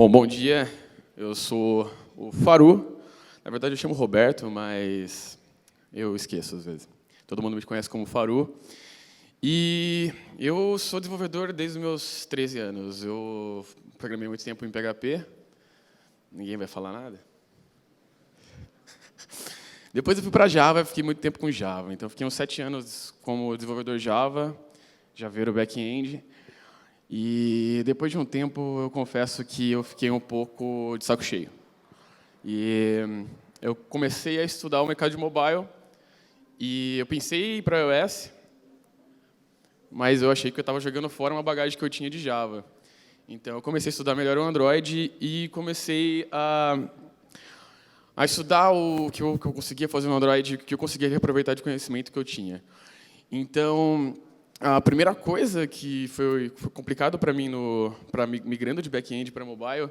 Bom dia. Eu sou o Faru. Na verdade, eu chamo Roberto, mas eu esqueço às vezes. Todo mundo me conhece como Faru. E eu sou desenvolvedor desde os meus 13 anos. Eu programei muito tempo em PHP. Ninguém vai falar nada? Depois eu fui para Java, fiquei muito tempo com Java. Então, fiquei uns 7 anos como desenvolvedor Java, Javeiro back-end. E depois de um tempo, eu confesso que eu fiquei um pouco de saco cheio. E eu comecei a estudar o mercado de mobile, e eu pensei em ir para iOS, mas eu achei que eu estava jogando fora uma bagagem que eu tinha de Java. Então, eu comecei a estudar melhor o Android e comecei a estudar o que eu conseguia fazer no Android, que eu conseguia aproveitar de conhecimento que eu tinha. Então, a primeira coisa que foi complicado para mim, migrando de back-end para mobile,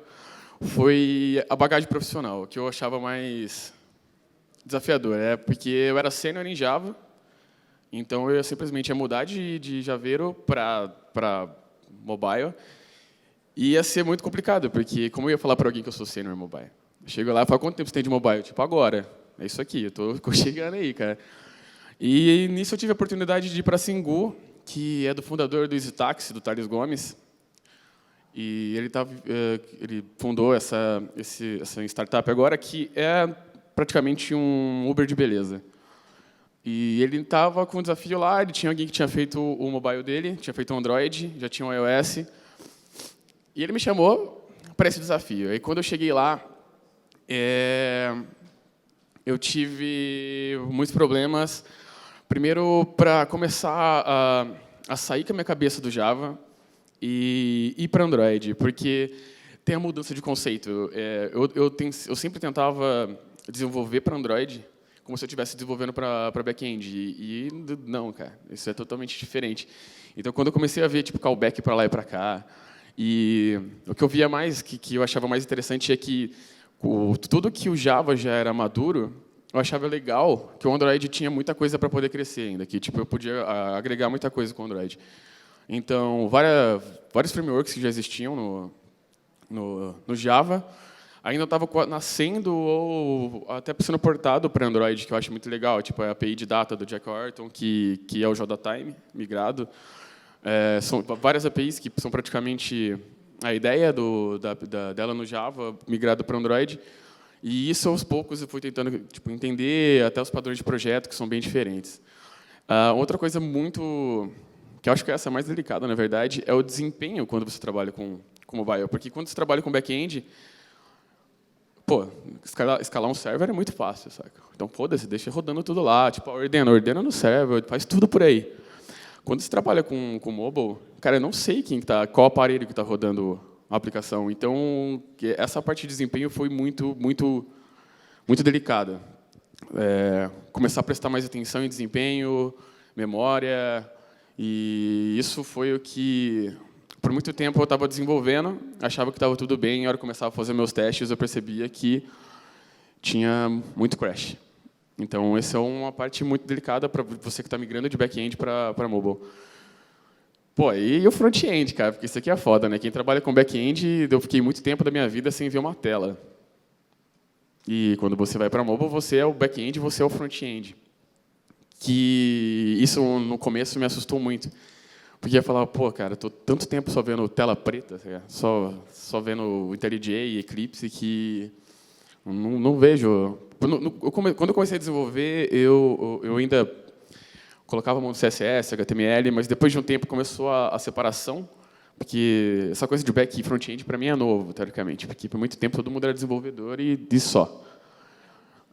foi a bagagem profissional, que eu achava mais desafiador. Porque eu era sênior em Java, então eu simplesmente ia mudar de Javeiro para mobile, e ia ser muito complicado, porque como eu ia falar para alguém que eu sou sênior em mobile? Eu chego lá e falo, quanto tempo você tem de mobile? Tipo, agora. É isso aqui, eu estou chegando aí, cara. E nisso eu tive a oportunidade de ir para a Singu, que é do fundador do EasyTaxi, do Thales Gomes. E ele fundou essa startup agora, que é praticamente um Uber de beleza. E ele estava com um desafio lá, ele tinha alguém que tinha feito o mobile dele, tinha feito o Android, já tinha o iOS. E ele me chamou para esse desafio. E quando eu cheguei lá, eu tive muitos problemas. Primeiro, para começar a sair com a minha cabeça do Java e ir para Android, porque tem a mudança de conceito. Eu sempre tentava desenvolver para Android como se eu estivesse desenvolvendo para back-end. E não, cara, isso é totalmente diferente. Então, quando eu comecei a ver tipo callback para lá e para cá, e o que eu via mais, que eu achava mais interessante, é que tudo que o Java já era maduro, eu achava legal que o Android tinha muita coisa para poder crescer ainda, que tipo eu podia agregar muita coisa com o Android. Então, vários frameworks que já existiam no Java ainda estavam nascendo ou até sendo portado para Android, que eu acho muito legal, tipo a API de data do Jack Orton, que é o JTime migrado. São várias APIs que são praticamente a ideia dela no Java migrado para Android. E isso, aos poucos, eu fui tentando entender até os padrões de projeto, que são bem diferentes. Outra coisa que eu acho que essa é a mais delicada, na verdade, é o desempenho quando você trabalha com mobile. Porque quando você trabalha com back-end, escalar um server é muito fácil, saca? Então, foda-se, deixa rodando tudo lá, ordena no server, faz tudo por aí. Quando você trabalha com mobile, cara, eu não sei qual aparelho que está rodando a aplicação. Então, essa parte de desempenho foi muito, muito, muito delicada. Começar a prestar mais atenção em desempenho, memória, e isso foi o que, por muito tempo, eu estava desenvolvendo, achava que estava tudo bem, e na hora que eu começava a fazer meus testes, eu percebia que tinha muito crash. Então, essa é uma parte muito delicada para você que está migrando de back-end para mobile. E o front-end, cara, porque isso aqui é foda, né? Quem trabalha com back-end, eu fiquei muito tempo da minha vida sem ver uma tela. E quando você vai para mobile, você é o back-end, você é o front-end. Que isso, no começo, me assustou muito. Porque eu falava, cara, eu tô tanto tempo só vendo tela preta, só vendo o IntelliJ e Eclipse, que não vejo. Quando eu comecei a desenvolver, eu ainda colocava a mão no CSS, HTML, mas depois de um tempo começou a separação, porque essa coisa de back e front-end para mim é novo, teoricamente, porque por muito tempo todo mundo era desenvolvedor e só.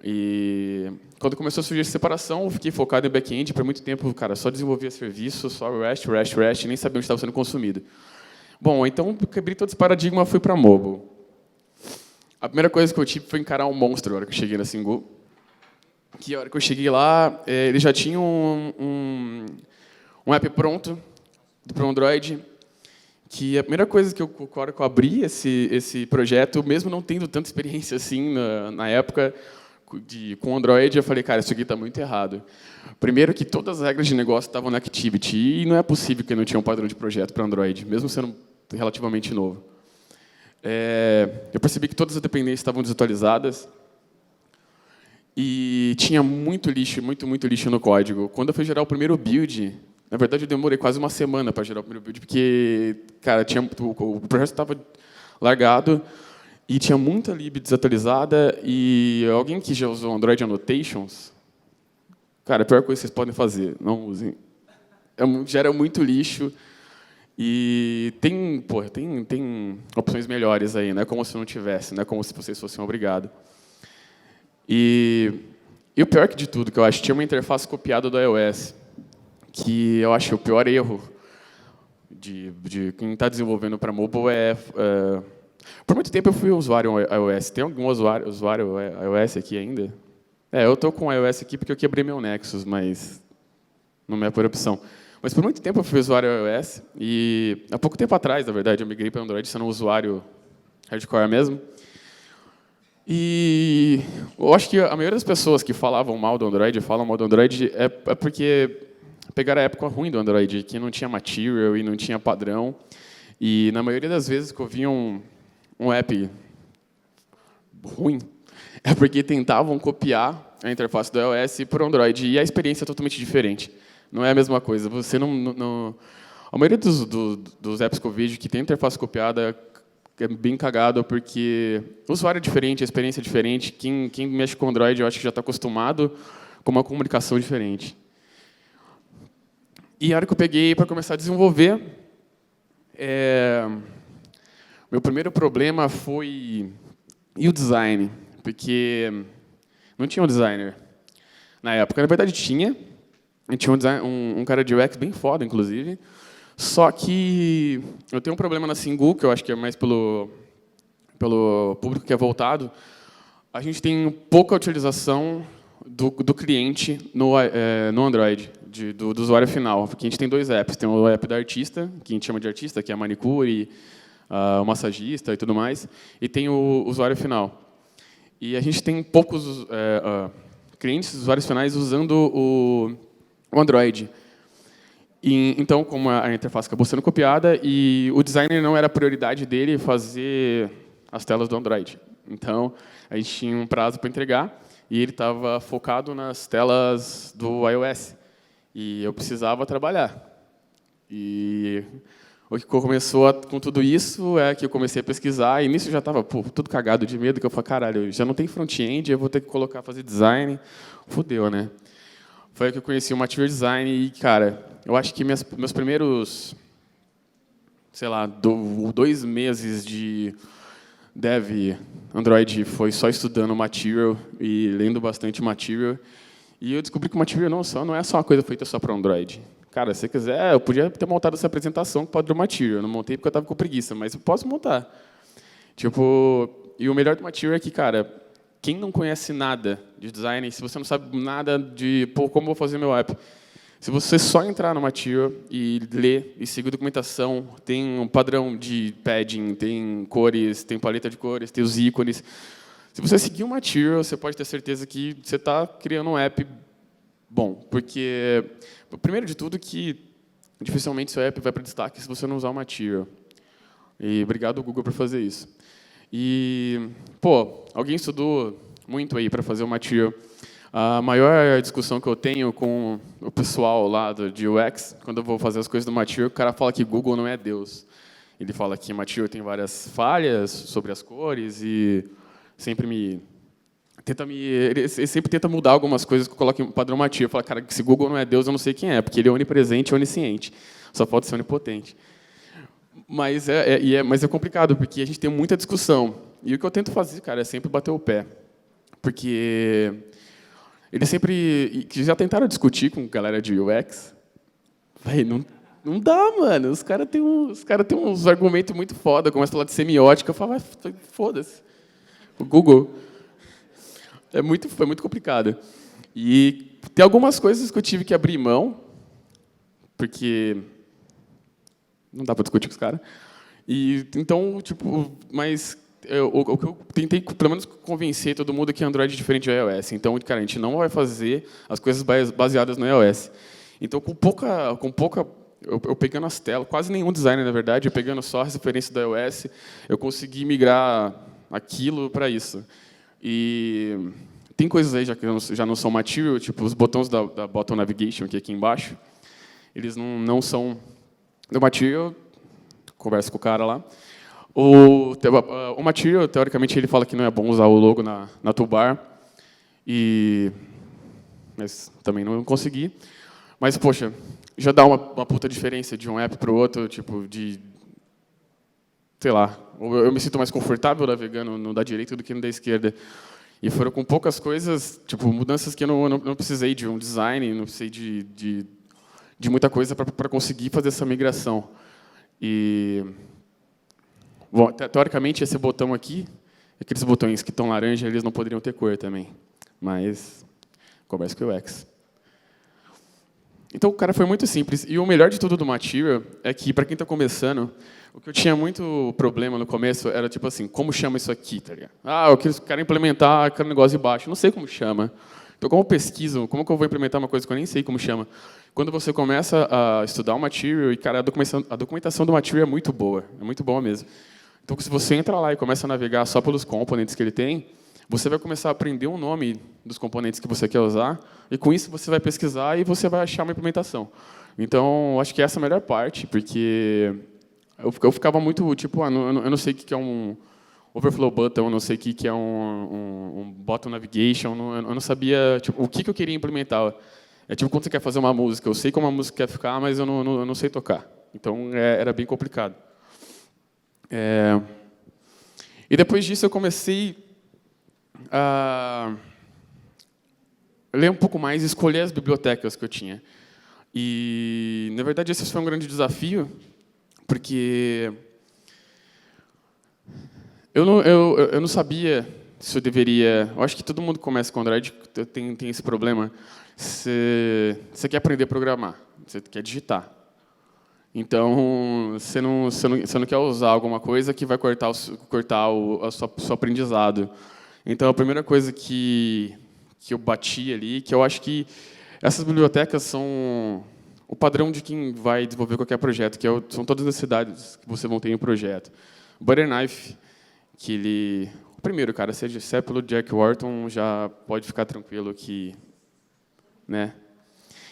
E quando começou a surgir essa separação, eu fiquei focado em back-end, por muito tempo, cara, só desenvolvia serviço, só REST, nem sabia onde estava sendo consumido. Bom, então quebrei todo esse paradigma e fui para mobile. A primeira coisa que eu tive foi encarar um monstro na hora que eu cheguei na Singu. Que a hora que eu cheguei lá, eles já tinham um app pronto para o Android, que a primeira coisa que a hora que eu abri esse projeto, mesmo não tendo tanta experiência assim na época com Android, eu falei, cara, isso aqui está muito errado. Primeiro que todas as regras de negócio estavam na Activity, e não é possível que não tinha um padrão de projeto para Android, mesmo sendo relativamente novo. Eu percebi que todas as dependências estavam desatualizadas e tinha muito lixo, muito lixo no código. Quando eu fui gerar o primeiro build, na verdade eu demorei quase uma semana para gerar o primeiro build, porque, cara, o projeto estava largado e tinha muita lib desatualizada e alguém que já usou Android Annotations, cara, a pior coisa que vocês podem fazer, não usem. Gera muito lixo. E tem opções melhores aí, não é como se não tivesse, não é como se vocês fossem obrigados. E o pior de tudo, que eu acho, tinha uma interface copiada do iOS, que eu acho o pior erro de quem está desenvolvendo para mobile por muito tempo eu fui usuário iOS. Tem algum usuário iOS aqui ainda? Eu estou com iOS aqui porque eu quebrei meu Nexus, mas não é por opção. Mas por muito tempo eu fui usuário iOS e há pouco tempo atrás, na verdade, eu migrei para Android sendo um usuário hardcore mesmo. E eu acho que a maioria das pessoas que falavam mal do Android, falam mal do Android, é porque pegaram a época ruim do Android, que não tinha material e não tinha padrão. E na maioria das vezes que eu via um app ruim, é porque tentavam copiar a interface do iOS para o Android e a experiência é totalmente diferente. Não é a mesma coisa. Você a maioria dos apps que eu vejo que tem interface copiada é bem cagado, porque o usuário é diferente, a experiência é diferente. Quem mexe com Android, eu acho que já está acostumado com uma comunicação diferente. E a hora que eu peguei para começar a desenvolver, meu primeiro problema foi o design, porque não tinha um designer na época. Na verdade, tinha. Tinha um cara de UX bem foda, inclusive. Só que eu tenho um problema na Singu, que eu acho que é mais pelo público que é voltado. A gente tem pouca utilização do cliente no Android, do usuário final. Porque a gente tem dois apps. Tem o app da artista, que a gente chama de artista, que é a manicure, o massagista e tudo mais. E tem o usuário final. E a gente tem poucos clientes, usuários finais, usando o Android. Então, como a interface acabou sendo copiada, e o designer não era a prioridade dele fazer as telas do Android. Então, a gente tinha um prazo para entregar, e ele estava focado nas telas do iOS. E eu precisava trabalhar. E o que começou com tudo isso é que eu comecei a pesquisar, e nisso eu já estava tudo cagado de medo, que eu falei, caralho, já não tem front-end, eu vou ter que fazer design. Fudeu, né? Foi aí que eu conheci o Material Design e, cara, eu acho que meus primeiros, 2 meses de dev Android foi só estudando Material e lendo bastante Material. E eu descobri que o Material não é só uma coisa feita só para Android. Cara, se você quiser, eu podia ter montado essa apresentação com o Padrão Material. Eu não montei porque eu estava com preguiça, mas eu posso montar. E o melhor do Material é que, cara, quem não conhece nada de design, se você não sabe nada de como vou fazer meu app, se você só entrar no Material e ler e seguir a documentação, tem um padrão de padding, tem cores, tem paleta de cores, tem os ícones. Se você seguir o Material, você pode ter certeza que você está criando um app bom. Porque, primeiro de tudo, que dificilmente seu app vai para destaque se você não usar o Material. E obrigado, Google, por fazer isso. E, alguém estudou muito aí para fazer o Material. A maior discussão que eu tenho com o pessoal lá de UX, quando eu vou fazer as coisas do Material, o cara fala que Google não é Deus. Ele fala que Material tem várias falhas sobre as cores e ele sempre tenta mudar algumas coisas que eu coloco em padrão Material. Fala, cara, se Google não é Deus, eu não sei quem é, porque ele é onipresente e onisciente. Só pode ser onipotente. Mas é complicado, porque a gente tem muita discussão. E o que eu tento fazer, cara, é sempre bater o pé. Porque eles sempre já tentaram discutir com galera de UX. Não dá, mano. Os caras têm uns argumentos muito foda, começa a falar de semiótica. Eu falo, foda-se. O Google. Foi muito complicado. E tem algumas coisas que eu tive que abrir mão, porque não dá para discutir com os caras. Então, mas o que eu tentei, pelo menos, convencer todo mundo que Android é diferente do iOS. Então, cara, a gente não vai fazer as coisas baseadas no iOS. Então, com pouca eu pegando as telas, quase nenhum designer, na verdade, eu pegando só as referências da iOS, eu consegui migrar aquilo para isso. E tem coisas aí já não são material, tipo os botões da Bottom Navigation, que é aqui embaixo, eles não são do material, conversa com o cara lá. O material, teoricamente, ele fala que não é bom usar o logo na toolbar, mas também não consegui. Mas, poxa, já dá uma puta diferença de um app para o outro, tipo, sei lá, eu me sinto mais confortável navegando no da direita do que no da esquerda. E foram com poucas coisas, tipo, mudanças que eu não precisei de um design, não precisei de muita coisa para conseguir fazer essa migração. E, bom, teoricamente, esse botão aqui, aqueles botões que estão laranja, eles não poderiam ter cor também. Mas conversa com o UX. Então, o cara foi muito simples. E o melhor de tudo do Material é que, para quem está começando, o que eu tinha muito problema no começo era, tipo assim, como chama isso aqui, tá ligado? Eu quero implementar aquele negócio de baixo. Não sei como chama. Então, como eu pesquiso, como que eu vou implementar uma coisa que eu nem sei como chama? Quando você começa a estudar o Material, e, cara, a documentação do Material é muito boa mesmo. Então, se você entra lá e começa a navegar só pelos componentes que ele tem, você vai começar a aprender o nome dos componentes que você quer usar, e com isso você vai pesquisar e você vai achar uma implementação. Então, acho que essa é a melhor parte, porque eu ficava muito, tipo, eu não sei o que é um overflow button, eu não sei o que é um bottom navigation, eu não sabia tipo, o que eu queria implementar. É tipo quando você quer fazer uma música, eu sei como a música quer ficar, mas eu não sei tocar. Então, era bem complicado. E depois disso eu comecei a ler um pouco mais e escolher as bibliotecas que eu tinha. E, na verdade, esse foi um grande desafio, porque eu não sabia se eu deveria... Eu acho que todo mundo que começa com Android tem esse problema. Você quer aprender a programar, você quer digitar. Então, você não quer usar alguma coisa que vai cortar o seu aprendizado. Então, a primeira coisa que eu bati ali, que eu acho que essas bibliotecas são o padrão de quem vai desenvolver qualquer projeto, são todas as cidades que você vai ter em um projeto. O Butterknife, o primeiro, cara, se é pelo Jack Wharton, já pode ficar tranquilo que... né?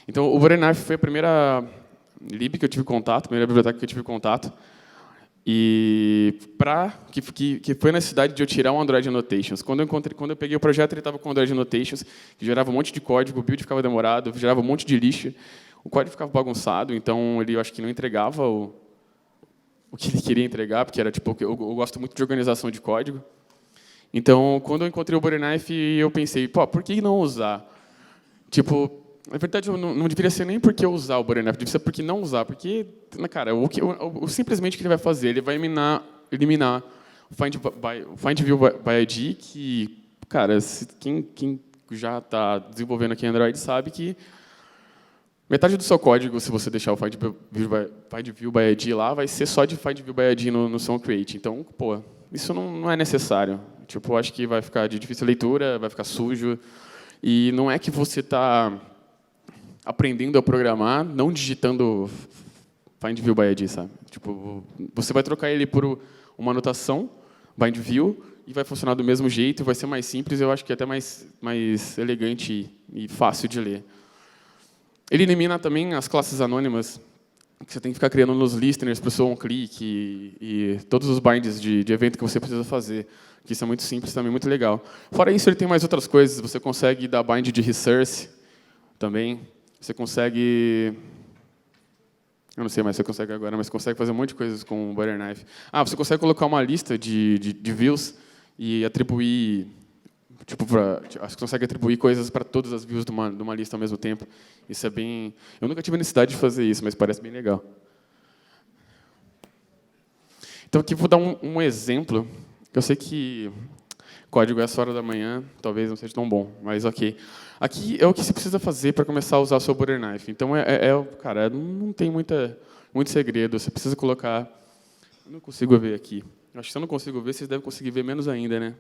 Então, o Butterknife foi a primeira lib que eu tive contato, a primeira biblioteca que eu tive contato, e que foi na necessidade de eu tirar o Android Annotations. Quando eu peguei o projeto, ele estava com o Android Annotations, que gerava um monte de código, o build ficava demorado, gerava um monte de lixo, o código ficava bagunçado, então eu acho que não entregava o que ele queria entregar, porque era tipo, eu gosto muito de organização de código. Então, quando eu encontrei o Butterknife, eu pensei, por que não usar? Tipo, na verdade, não deveria ser nem porque eu usar o Butterknife, deveria ser porque não usar, porque, cara, simplesmente o que ele vai fazer, ele vai eliminar o Find View by ID, que, cara, quem já está desenvolvendo aqui em Android sabe que metade do seu código, se você deixar o Find View by ID lá, vai ser só de Find View by ID no SoundCreate. Então, isso não é necessário. Tipo, eu acho que vai ficar de difícil leitura, vai ficar sujo, e não é que você está aprendendo a programar, não digitando Find View by ID, sabe? Tipo, você vai trocar ele por uma anotação, Bind View, e vai funcionar do mesmo jeito, vai ser mais simples, eu acho que é até mais elegante e fácil de ler. Ele elimina também as classes anônimas, que você tem que ficar criando nos listeners para o seu on-click e todos os binds de evento que você precisa fazer, que isso é muito simples também, muito legal. Fora isso, ele tem mais outras coisas, você consegue dar bind de resource também, você consegue... Eu não sei mais se você consegue agora, mas consegue fazer um monte de coisas com o Butterknife. Você consegue colocar uma lista de views e atribuir... você consegue atribuir coisas para todas as views de uma lista ao mesmo tempo. Isso é bem... Eu nunca tive necessidade de fazer isso, mas parece bem legal. Então, aqui vou dar um exemplo. Eu sei que código é essa hora da manhã, talvez não seja tão bom, mas ok. Aqui é o que você precisa fazer para começar a usar o seu Butterknife. Então, cara, não tem muito segredo. Você precisa colocar... Eu não consigo ver aqui. Acho que se eu não consigo ver, vocês devem conseguir ver menos ainda, né?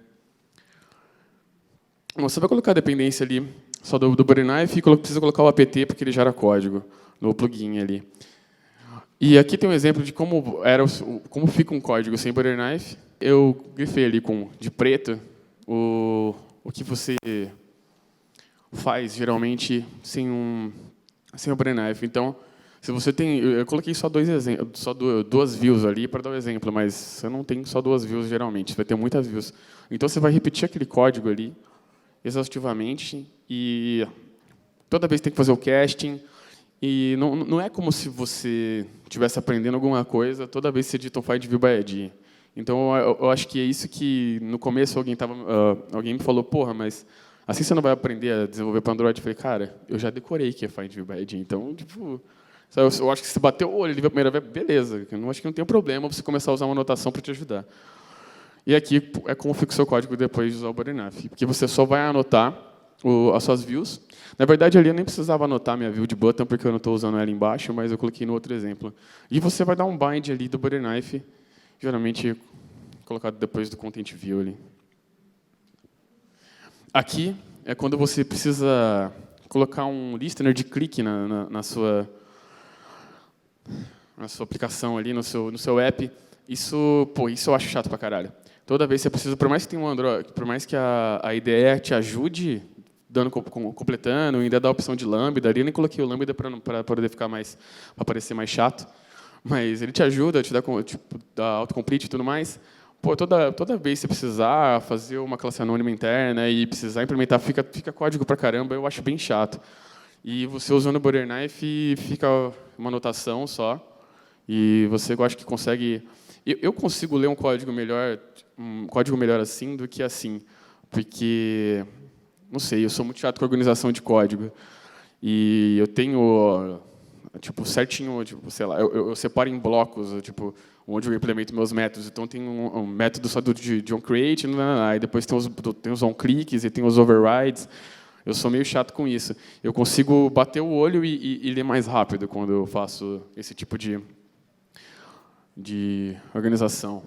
Você vai colocar a dependência ali só do Butterknife e precisa colocar o apt, porque ele gera código no plugin ali. E aqui tem um exemplo de como fica um código sem butter knife. Eu grifei ali de preto o que você faz geralmente sem o butter knife. Então, se você tem, eu coloquei só duas views ali para dar um exemplo, mas você não tem só duas views geralmente, você vai ter muitas views. Então você vai repetir aquele código ali exaustivamente e toda vez tem que fazer o casting. E não é como se você estivesse aprendendo alguma coisa toda vez que você edita um find view by ID. Então, eu acho que é isso que, no começo, alguém me falou, porra, mas assim você não vai aprender a desenvolver para Android? Eu falei, cara, eu já decorei que é find view by ID. Então, tipo, eu acho que se você bateu o olho ali pela primeira vez, beleza. Eu acho que não tem problema você começar a usar uma anotação para te ajudar. E aqui é como fica o seu código depois de usar o butter knife, porque você só vai anotar as suas views. Na verdade, ali eu nem precisava anotar minha view de button, porque eu não estou usando ela embaixo, mas eu coloquei no outro exemplo. E você vai dar um bind ali do butter knife, geralmente colocado depois do content view ali. Aqui é quando você precisa colocar um listener de clique na sua aplicação ali, no seu app. Isso eu acho chato pra caralho. Toda vez você precisa, por mais que tenha um Android, por mais que a IDE te ajude completando, ainda dá a opção de lambda, ali eu nem coloquei o lambda para poder ficar mais, para parecer mais chato, mas ele te ajuda, te dá dá autocomplete e tudo mais. Pô, toda vez que você precisar fazer uma classe anônima interna e precisar implementar, fica código pra caramba, eu acho bem chato. E você usando o butter knife fica uma anotação só, e você acha que consegue. Eu consigo ler um código melhor assim do que assim, porque não sei, eu sou muito chato com organização de código. E eu tenho, certinho, sei lá, eu separo em blocos, onde eu implemento meus métodos. Então, tem um método só de onCreate, aí depois tem os onClicks e tem os overrides. Eu sou meio chato com isso. Eu consigo bater o olho e ler mais rápido quando eu faço esse tipo de organização.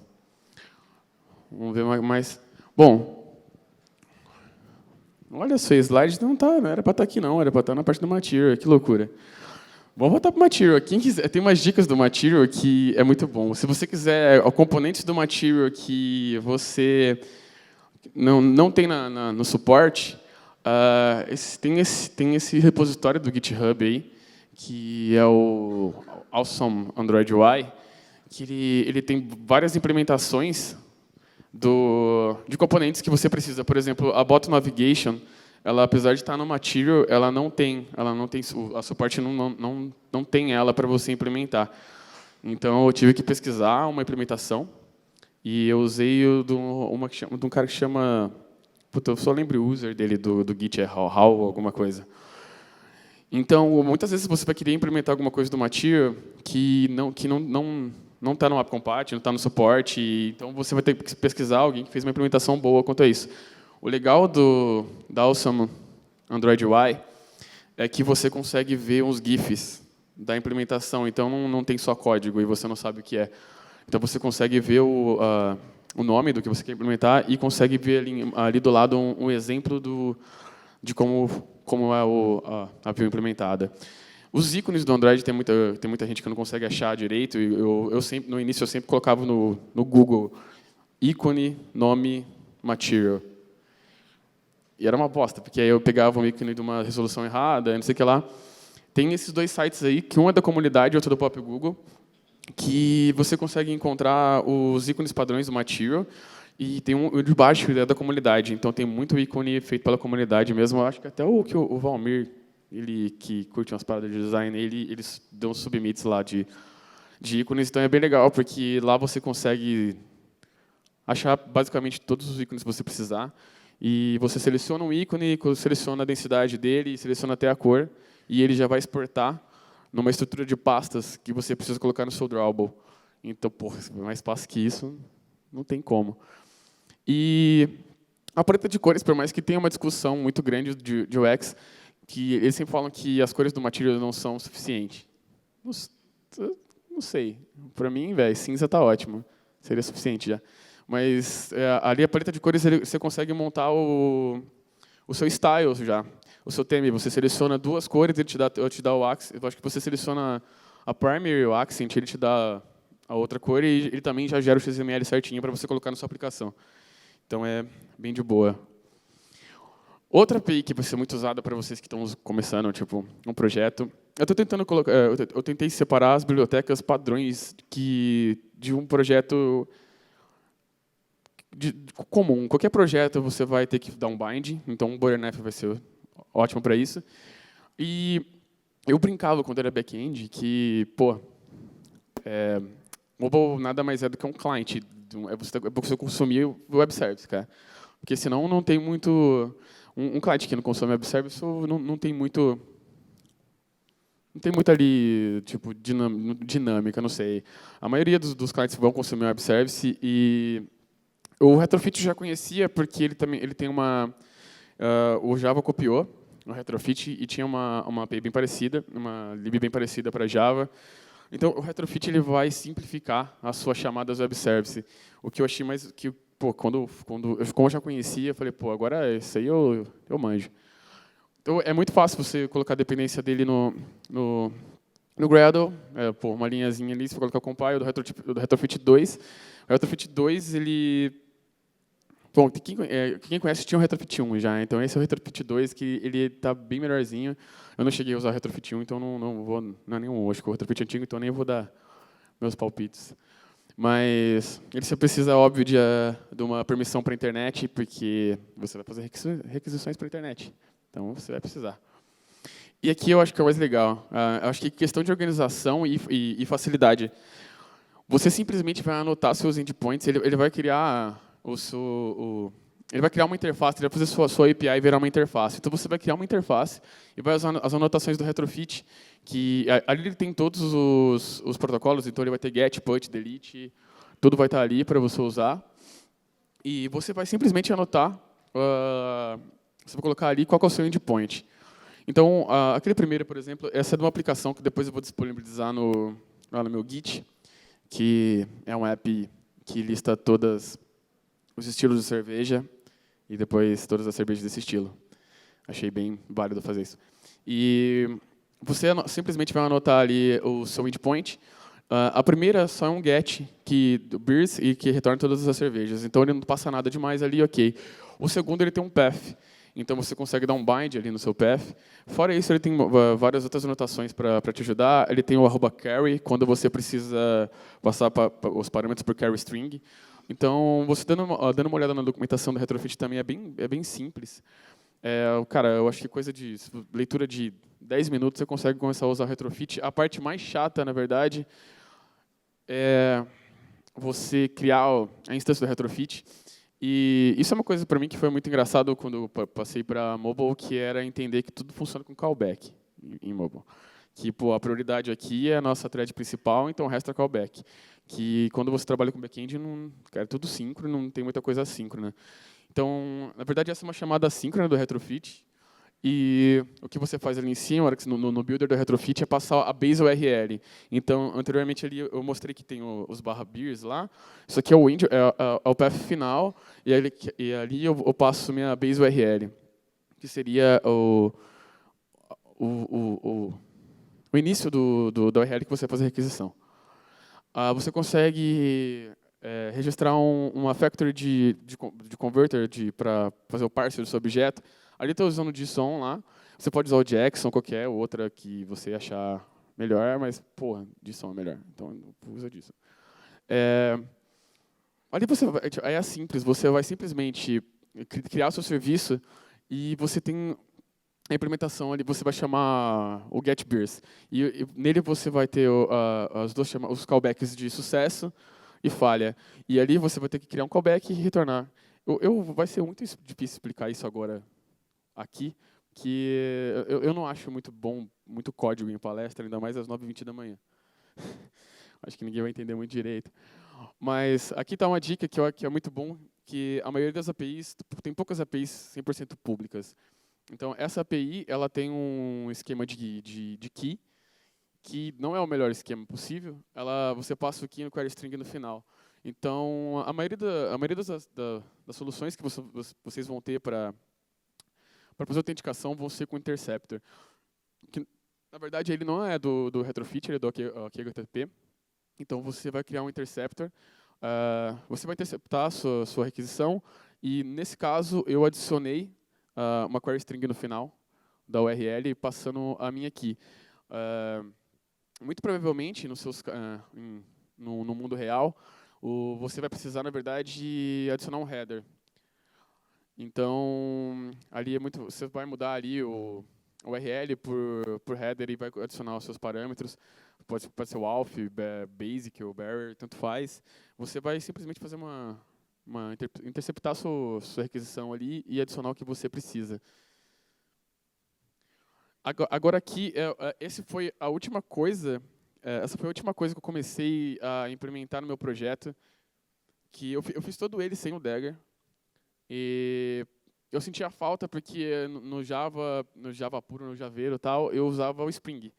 Vamos ver mais. Bom, olha só, slide não era para estar aqui não, era para estar na parte do Material, que loucura. Vamos voltar para o Material. Quem quiser, tem umas dicas do Material que é muito bom. Se você quiser componentes do Material que você não tem no suporte, tem esse repositório do GitHub aí, que é o Awesome Android UI, que ele tem várias implementações de componentes que você precisa. Por exemplo, a Bot Navigation, ela, apesar de estar no Material, ela não tem a suporte não tem ela para você implementar. Então, eu tive que pesquisar uma implementação e eu usei de um cara que chama, eu só lembro o user dele do Git, é How alguma coisa. Então, muitas vezes você vai querer implementar alguma coisa do Material que não está no AppCompat, não está no suporte, então você vai ter que pesquisar alguém que fez uma implementação boa quanto a isso. O legal da Awesome Android UI é que você consegue ver uns GIFs da implementação, então não tem só código e você não sabe o que é. Então você consegue ver o nome do que você quer implementar e consegue ver ali do lado um exemplo de como é a view implementada. Os ícones do Android tem muita gente que não consegue achar direito. E no início eu sempre colocava no Google ícone, nome, material. E era uma bosta, porque aí eu pegava um ícone de uma resolução errada, não sei o que lá. Tem esses dois sites aí, que um é da comunidade e outro é do próprio Google, que você consegue encontrar os ícones padrões do material. E tem um de baixo é da comunidade. Então tem muito ícone feito pela comunidade mesmo. Eu acho que até o Valmir, ele que curte umas paradas de design, eles dão submits lá de ícones, então é bem legal, porque lá você consegue achar basicamente todos os ícones que você precisar, e você seleciona um ícone, seleciona a densidade dele, seleciona até a cor, e ele já vai exportar numa estrutura de pastas que você precisa colocar no seu Drawable. Então, porra, mais fácil que isso, não tem como. E a paleta de cores, por mais que tenha uma discussão muito grande de UX, que eles sempre falam que as cores do Material não são suficientes. Não sei. Para mim, cinza está ótimo. Seria suficiente já. Mas ali a paleta de cores você consegue montar o seu style já. O seu theme, você seleciona duas cores, ele te dá o axis. Eu acho que você seleciona A primary e o accent, ele te dá a outra cor e ele também já gera o XML certinho para você colocar na sua aplicação. Então, é bem de boa. Outra API que vai ser muito usada para vocês que estão começando, tipo, um projeto. Eu estou tentando colocar, eu tentei separar as bibliotecas padrões de um projeto comum. Qualquer projeto você vai ter que dar um bind, então o Boilernet vai ser ótimo para isso. E eu brincava quando era back-end que, pô, mobile nada mais é do que um client, é você consumir o web service, cara. Porque senão não tem muito... Um cliente que não consome web service não tem muito... Não tem muito ali, tipo, dinâmica, não sei. A maioria dos clientes vão consumir web service e o Retrofit eu já conhecia porque ele tem uma... o Java copiou o Retrofit e tinha uma API bem parecida, uma lib bem parecida para Java. Então, o Retrofit ele vai simplificar as suas chamadas web service. O que eu achei mais... Pô, como eu já conhecia, eu falei, pô, agora isso aí eu manjo. Então, é muito fácil você colocar a dependência dele no Gradle, pô, uma linhazinha ali, você vai colocar o compile do Retrofit 2. O Retrofit 2, ele... Bom, quem conhece tinha o Retrofit 1 já, então esse é o Retrofit 2, que ele está bem melhorzinho. Eu não cheguei a usar o Retrofit 1, então não é nenhum hoje, com o Retrofit antigo, então nem vou dar meus palpites. Mas ele só precisa, óbvio, de uma permissão para a internet, porque você vai fazer requisições para a internet. Então, você vai precisar. E aqui eu acho que é o mais legal. Eu acho que questão de organização e facilidade. Você simplesmente vai anotar seus endpoints, ele vai criar ele vai criar uma interface, ele vai fazer sua API virar uma interface. Então, você vai criar uma interface e vai usar as anotações do Retrofit, que ali ele tem todos os protocolos, então ele vai ter get, put, delete, tudo vai estar ali para você usar. E você vai simplesmente anotar, você vai colocar ali qual é o seu endpoint. Então, aquele primeiro, por exemplo, essa é de uma aplicação que depois eu vou disponibilizar lá no meu Git, que é um app que lista todos os estilos de cerveja e depois todas as cervejas desse estilo. Achei bem válido fazer isso. E você simplesmente vai anotar ali o seu endpoint. A primeira só é um get do beers e que retorna todas as cervejas. Então ele não passa nada demais ali, ok. O segundo ele tem um path. Então você consegue dar um bind ali no seu path. Fora isso, ele tem várias outras anotações para te ajudar. Ele tem o @carry, quando você precisa passar os parâmetros por carry string. Então, você dando uma olhada na documentação do Retrofit também é bem simples. Cara, eu acho que coisa de leitura de 10 minutos você consegue começar a usar o Retrofit. A parte mais chata, na verdade, é você criar a instância do Retrofit. E isso é uma coisa para mim que foi muito engraçado quando eu passei para mobile, que era entender que tudo funciona com callback em mobile. Que a prioridade aqui é a nossa thread principal, então o resto é callback. Que quando você trabalha com back-end, é tudo síncrono, não tem muita coisa assíncrona. Então, na verdade, essa é uma chamada assíncrona do Retrofit. E o que você faz ali em cima, no builder do Retrofit, é passar a base URL. Então, anteriormente ali eu mostrei que tem os /beers lá. Isso aqui é o path final, e ali eu passo minha base URL, que seria o início da URL que você faz a requisição. Você consegue registrar uma factory de converter para fazer o parse do seu objeto. Ali estou usando o JSON lá. Você pode usar o Jackson, qualquer outra que você achar melhor, mas, porra, JSON é melhor. Então, usa JSON. Ali é simples. Você vai simplesmente criar o seu serviço e você tem a implementação ali, você vai chamar o getBeers. E nele você vai ter os callbacks de sucesso e falha. E ali você vai ter que criar um callback e retornar. Vai ser muito difícil explicar isso agora aqui, que eu não acho muito código em palestra, ainda mais às 9h20 da manhã. Acho que ninguém vai entender muito direito. Mas aqui está uma dica que é muito bom, que a maioria das APIs, tem poucas APIs 100% públicas. Então, essa API ela tem um esquema de key, que não é o melhor esquema possível. Você passa o key no query string no final. Então, a maioria das soluções que vocês vão ter para fazer autenticação vão ser com interceptor. Na verdade, ele não é do Retrofit, ele é do OK HTTP. Então, você vai criar um interceptor, você vai interceptar a sua requisição, e, nesse caso, eu adicionei uma query string no final da URL, passando a minha key. Muito provavelmente, no mundo real, você vai precisar, na verdade, adicionar um header. Então, ali você vai mudar ali o URL por header e vai adicionar os seus parâmetros. Pode ser o auth, basic ou bearer, tanto faz. Você vai simplesmente fazer interceptar sua requisição ali e adicionar o que você precisa. Agora aqui, essa foi a última coisa que eu comecei a implementar no meu projeto, que eu fiz todo ele sem o Dagger. E eu sentia falta porque no Java puro, no Javeiro e tal, eu usava o Spring.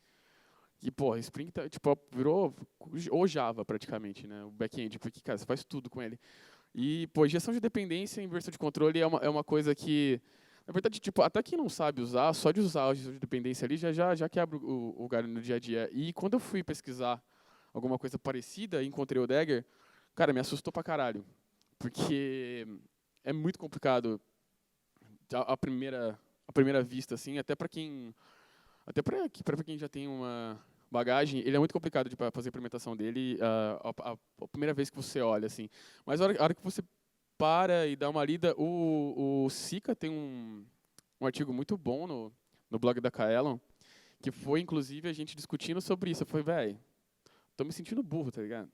E, pô, Spring tipo, virou o Java praticamente, né? O back-end, porque, cara, você faz tudo com ele. E, pô, gestão de dependência e inversão de controle é uma coisa que, na verdade, tipo, até quem não sabe usar, só de usar a gestão de dependência ali já quebra o galho no dia a dia. E quando eu fui pesquisar alguma coisa parecida e encontrei o Dagger, cara, me assustou pra caralho. Porque é muito complicado à primeira vista, assim, até para quem já tem uma bagagem, ele é muito complicado de fazer a implementação dele a primeira vez que você olha, assim. Mas a hora que você para e dá uma lida, o Sika tem um artigo muito bom no blog da Kaelon, que foi, inclusive, a gente discutindo sobre isso. Eu falei, velho, tô me sentindo burro, tá ligado?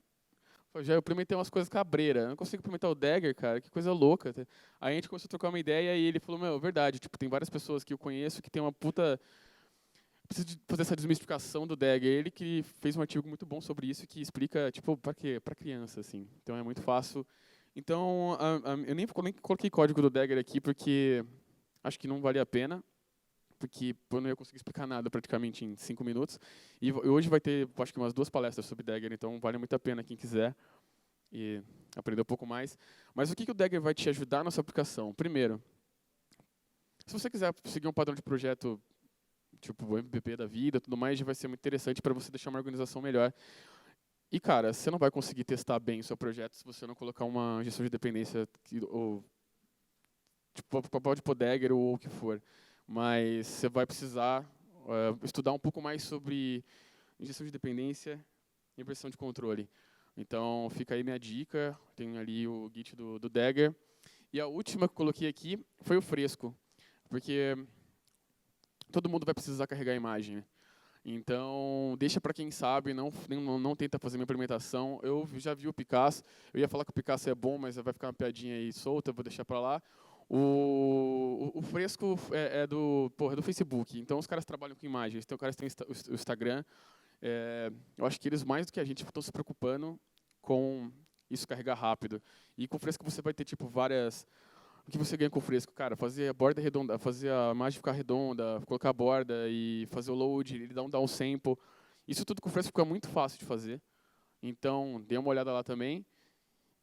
Já eu implementei umas coisas cabreiras. Eu não consigo implementar o Dagger, cara. Que coisa louca. Aí a gente começou a trocar uma ideia e ele falou, meu, verdade. Tipo, tem várias pessoas que eu conheço que tem uma puta... Precisa de fazer essa desmistificação do Dagger. Ele que fez um artigo muito bom sobre isso que explica, tipo, pra quê? Pra criança, assim. Então é muito fácil. Então, eu nem coloquei código do Dagger aqui porque acho que não valia a pena. Porque eu não ia conseguir explicar nada praticamente em 5 minutos. E hoje vai ter, acho que umas 2 palestras sobre Dagger, então vale muito a pena quem quiser e aprender um pouco mais. Mas o que o Dagger vai te ajudar na sua aplicação? Primeiro, se você quiser seguir um padrão de projeto, tipo o MVP da vida, tudo mais, já vai ser muito interessante para você deixar uma organização melhor. E, cara, você não vai conseguir testar bem o seu projeto se você não colocar uma gestão de dependência, ou tipo, pode pôr Dagger ou o que for. Mas você vai precisar estudar um pouco mais sobre gestão de dependência e inversão de controle. Então, fica aí minha dica. Tem ali o Git do Dagger. E a última que eu coloquei aqui foi o Fresco. Porque todo mundo vai precisar carregar a imagem. Então, deixa para quem sabe, não tenta fazer uma implementação. Eu já vi o Picasso. Eu ia falar que o Picasso é bom, mas vai ficar uma piadinha aí solta, vou deixar para lá. O Fresco é do Facebook. Então, os caras trabalham com imagens. Então, os caras têm o Instagram. Eu acho que eles, mais do que a gente, estão se preocupando com isso carregar rápido. E com o Fresco você vai ter tipo várias... O que você ganha com o Fresco? Cara, fazer a borda redonda, fazer a imagem ficar redonda, colocar a borda e fazer o load, ele dá um downsample. Isso tudo com o Fresco fica muito fácil de fazer. Então, dê uma olhada lá também.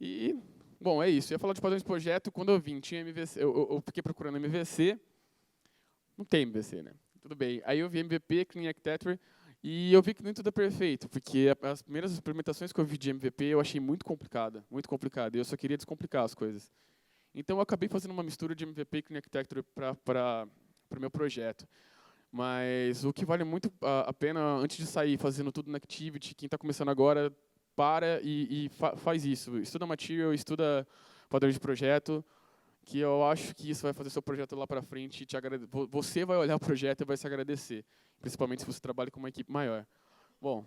E, bom, é isso. Eu ia falar de padrões de projeto. Quando eu vim, tinha MVC. Eu fiquei procurando MVC. Não tem MVC, né? Tudo bem. Aí eu vi MVP, Clean Architecture. E eu vi que nem tudo é perfeito, porque as primeiras implementações que eu vi de MVP eu achei muito complicada, e eu só queria descomplicar as coisas. Então eu acabei fazendo uma mistura de MVP e Clean Architecture para o meu projeto. Mas o que vale muito a pena, antes de sair fazendo tudo na Activity, quem está começando agora, para e faz isso. Estuda Material, estuda padrão de projeto, que eu acho que isso vai fazer seu projeto lá para frente. Você vai olhar o projeto e vai se agradecer, principalmente se você trabalha com uma equipe maior. Bom,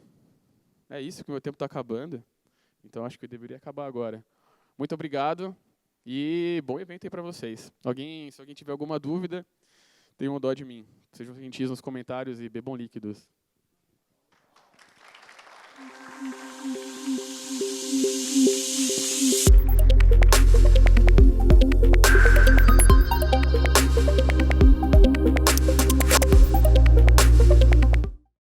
é isso, que o meu tempo está acabando, então acho que eu deveria acabar agora. Muito obrigado e bom evento aí para vocês. Se alguém tiver alguma dúvida, tenham dó de mim. Sejam gentis nos comentários e bebam líquidos.